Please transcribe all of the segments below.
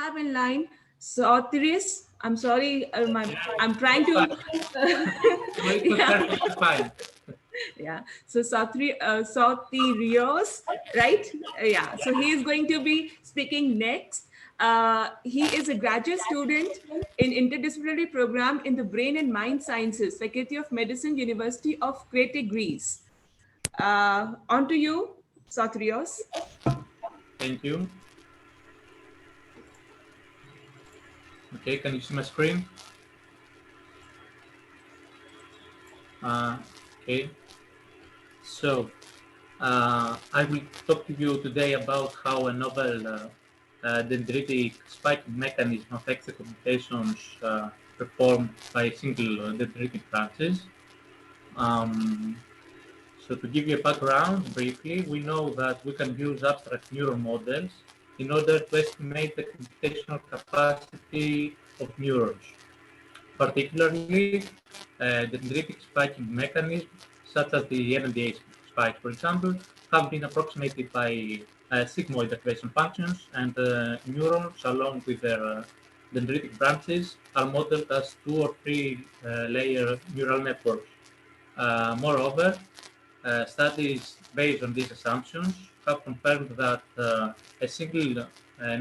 have in line Sotirios. I'm sorry, I'm trying Fine. to. It's Yeah, perfectly fine. yeah. So Sotirios, right? Yeah. So he is going to be speaking next. He is a graduate student in interdisciplinary program in the Brain and Mind Sciences, Faculty of Medicine, University of Crete, Greece. On to you, Sotirios. Thank you. Okay, can you see my screen? Uh, okay. So, I will talk to you today about how a novel dendritic spiking mechanism affects the computations performed by single dendritic branches. Um, so to give you a background briefly, we know that we can use abstract neural models in order to estimate the computational capacity of neurons. Particularly, dendritic spiking mechanisms, such as the NMDA spike, for example, have been approximated by sigmoid activation functions, and neurons, along with their dendritic branches, are modeled as 2 or 3 layer neural networks. Moreover, studies based on these assumptions have confirmed that a single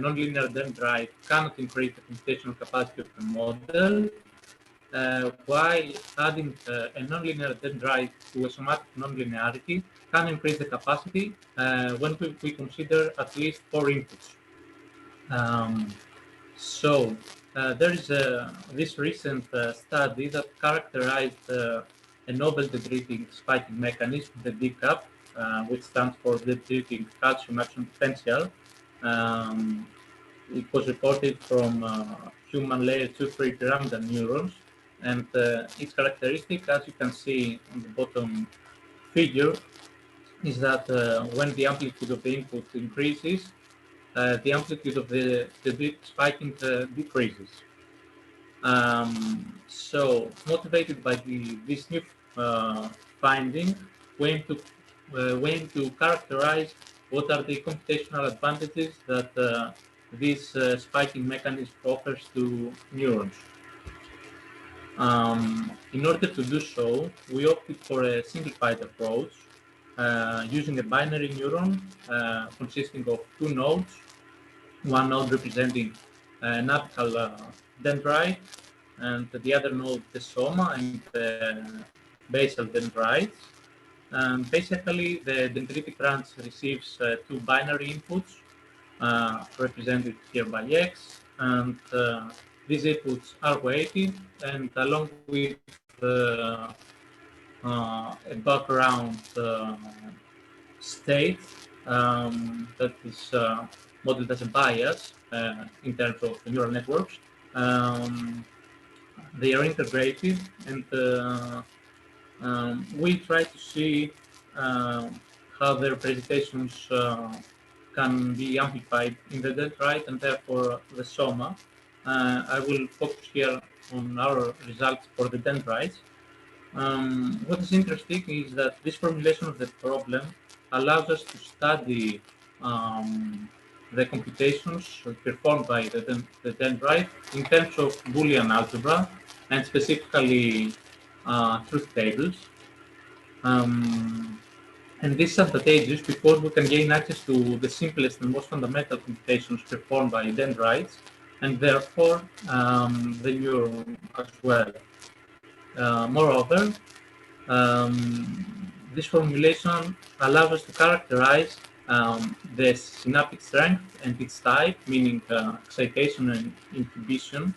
nonlinear dendrite cannot increase the computational capacity of the model, while adding a nonlinear dendrite to a somatic nonlinearity can increase the capacity when we consider at least 4 inputs. Um, there is this recent study that characterized a novel dendritic spiking mechanism, the dCaAP, which stands for dendritic calcium action potential. Um, it was reported from human layer 2-3 pyramidal neurons, and its characteristic, as you can see on the bottom figure, is that when the amplitude of the input increases, the amplitude of the spiking decreases. Motivated by this new finding, we aim to characterize what are the computational advantages that this spiking mechanism offers to neurons. In order to do so, we opted for a simplified approach using a binary neuron consisting of 2 nodes, one node representing an apical dendrite, and the other node the soma and the basal dendrites. Basically, the dendritic branch receives 2 binary inputs represented here by X, and these inputs are weighted, and along with a background state that is modeled as a bias in terms of neural networks. Um, they are integrated, and we try to see how their presentations can be amplified in the dendrite and therefore the soma. I will focus here on our results for the dendrites. What is interesting is that this formulation of the problem allows us to study the computations performed by the dendrite in terms of Boolean algebra and specifically truth tables. And this is advantageous because we can gain access to the simplest and most fundamental computations performed by dendrites, and therefore the neuron as well. Moreover, this formulation allows us to characterize the synaptic strength and its type, meaning excitation and inhibition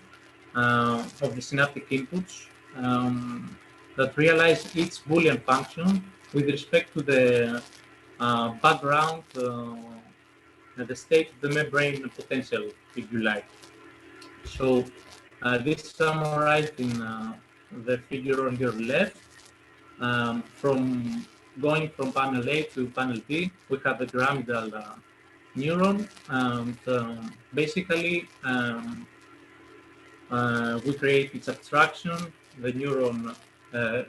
of the synaptic inputs that realize each Boolean function with respect to the background, the state of the membrane potential, if you like. So this is summarized in the figure on your left. Going from panel A to panel B, we have a pyramidal neuron, and basically we create its abstraction. The neuron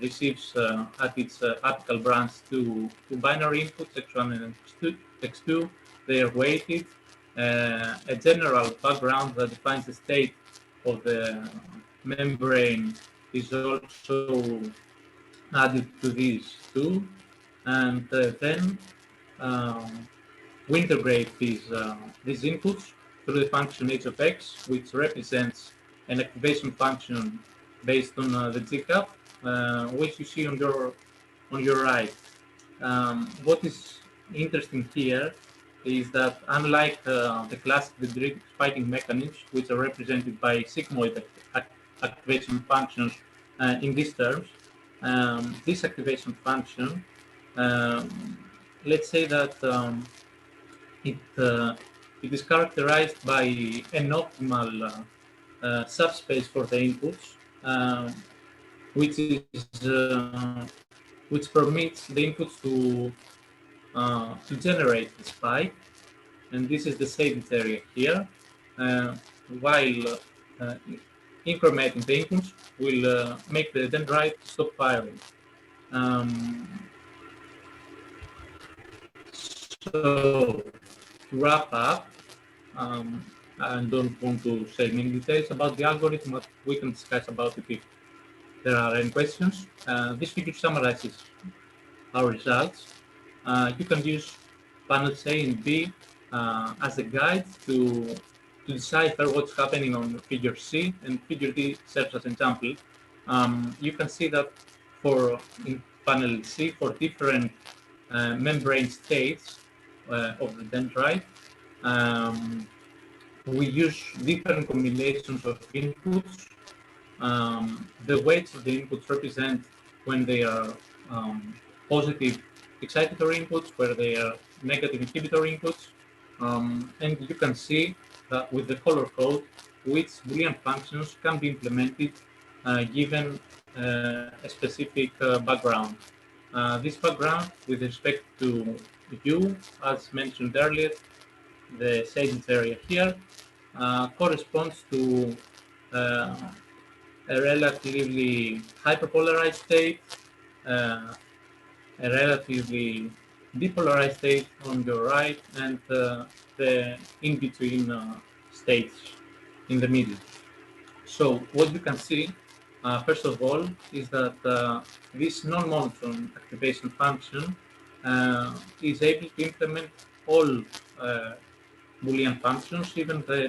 receives at its apical branch two binary inputs, X1 and X2. They are weighted, a general background that defines the state of the membrane is also added to these two, and then um, we integrate these inputs through the function h of x, which represents an activation function based on the dCaAP, which you see on your right. What is interesting here is that unlike the classic dendritic spiking mechanisms, which are represented by sigmoid activation functions in these terms, this activation function, um, let's say that it, uh, it is characterized by an optimal subspace for the inputs, which is which permits the inputs to generate the spike, and this is the savings area here. Uh, while uh, incrementing the inputs will make the dendrite stop firing. Um, so to wrap up, I don't want to say many details about the algorithm, but we can discuss about it if there are any questions. This figure summarizes our results. You can use panels A and B as a guide to decipher what's happening on figure C, and figure D serves as an example. You can see that for in panel C, for different membrane states of the dendrite, um, we use different combinations of inputs. The weights of the inputs represent when they are positive excitatory inputs, where they are negative inhibitory inputs. And you can see that with the color code, which Boolean functions can be implemented given a specific background. This background, with respect to U, as mentioned earlier, the savings area here, corresponds to uh, a relatively hyperpolarized state, uh, a relatively depolarized state on your right, and the in-between states in the middle. So what you can see, first of all, is that this non-monotone activation function is able to implement all Boolean functions, even the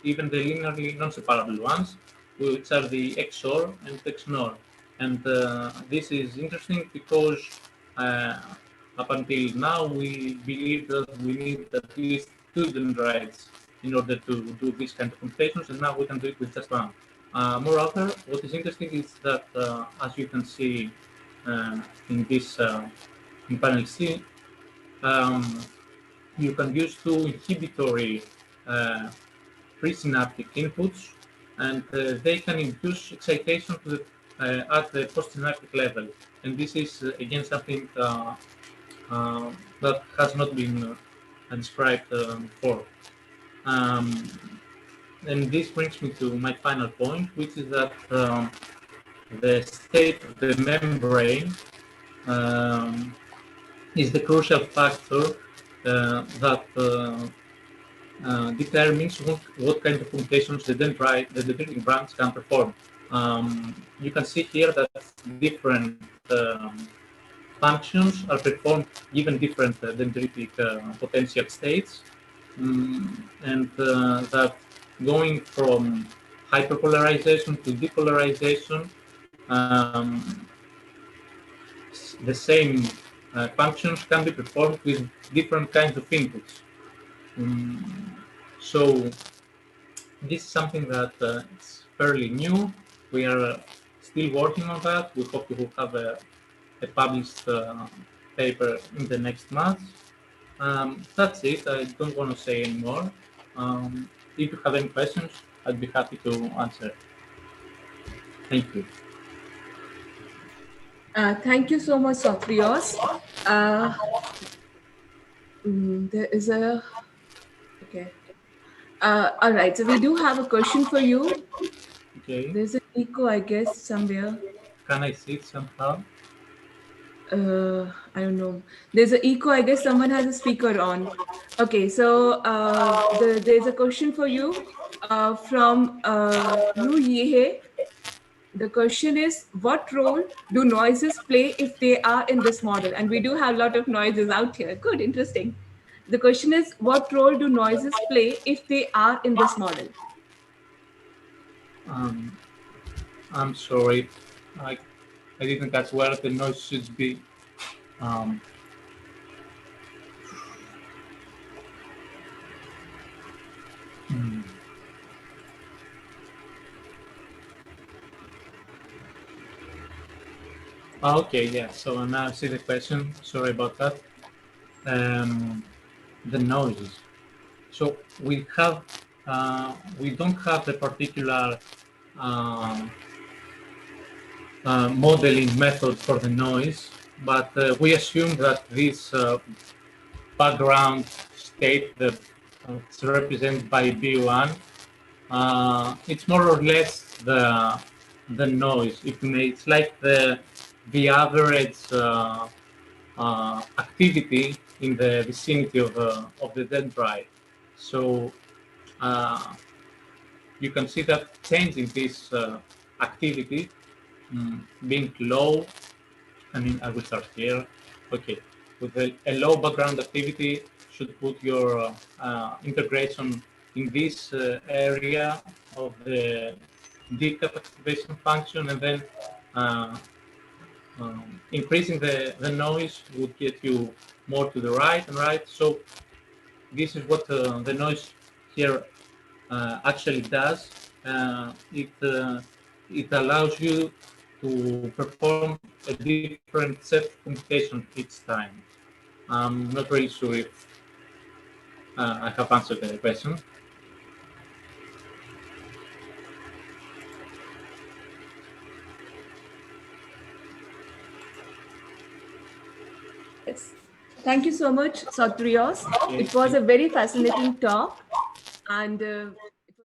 linearly non-separable ones, which are the XOR and XNOR. And this is interesting because uh, up until now we believe that we need at least two dendrites in order to do this kind of computations, and now we can do it with just one. Moreover, what is interesting is that, as you can see in this in panel C, um, you can use two inhibitory presynaptic inputs, and they can induce excitation to at the postsynaptic level. And this is again something that has not been described before. Um, and this brings me to my final point, which is that the state of the membrane um, is the crucial factor that determines what kind of computations the dendritic branch can perform. You can see here that different functions are performed given different dendritic potential states, and that going from hyperpolarization to depolarization, the same functions can be performed with different kinds of inputs. So this is something that is fairly new. We are still working on that. We hope to have a published paper in the next month. That's it. I don't want to say anymore. If you have any questions, I'd be happy to answer. Thank you. Thank you so much, Sotirios. There is a okay. All right, so we do have a question for you. Okay. There's an echo, I guess, somewhere. Can I see it somehow? I don't know. There's an echo. I guess someone has a speaker on. Okay, so there's a question for you from Lu Yehe. The question is, what role do noises play if they are in this model? And we do have a lot of noises out here. Good, interesting. The question is, what role do noises play if they are in this model? Um, I'm sorry, I, I didn't catch where the noise should be. Um, hmm. Okay, yeah. So now I see the question. Sorry about that. Um, the noises. So we don't have the particular uh, modeling method for the noise, but we assume that this background state that is represented by B1, it's more or less the noise. It's like the average activity in the vicinity of the dendrite. So uh, you can see that changing this activity, being low. I mean, I will start here. Okay, with a low background activity, should put your integration in this area of the dCaAP activation function, and then uh, increasing the noise would get you more to the right and right. So this is what the noise here actually does. It allows you to perform a different set of computation each time. I'm not really sure if I have answered the question. Yes. Thank you so much, Sotirios. Okay, It was a very fascinating talk. And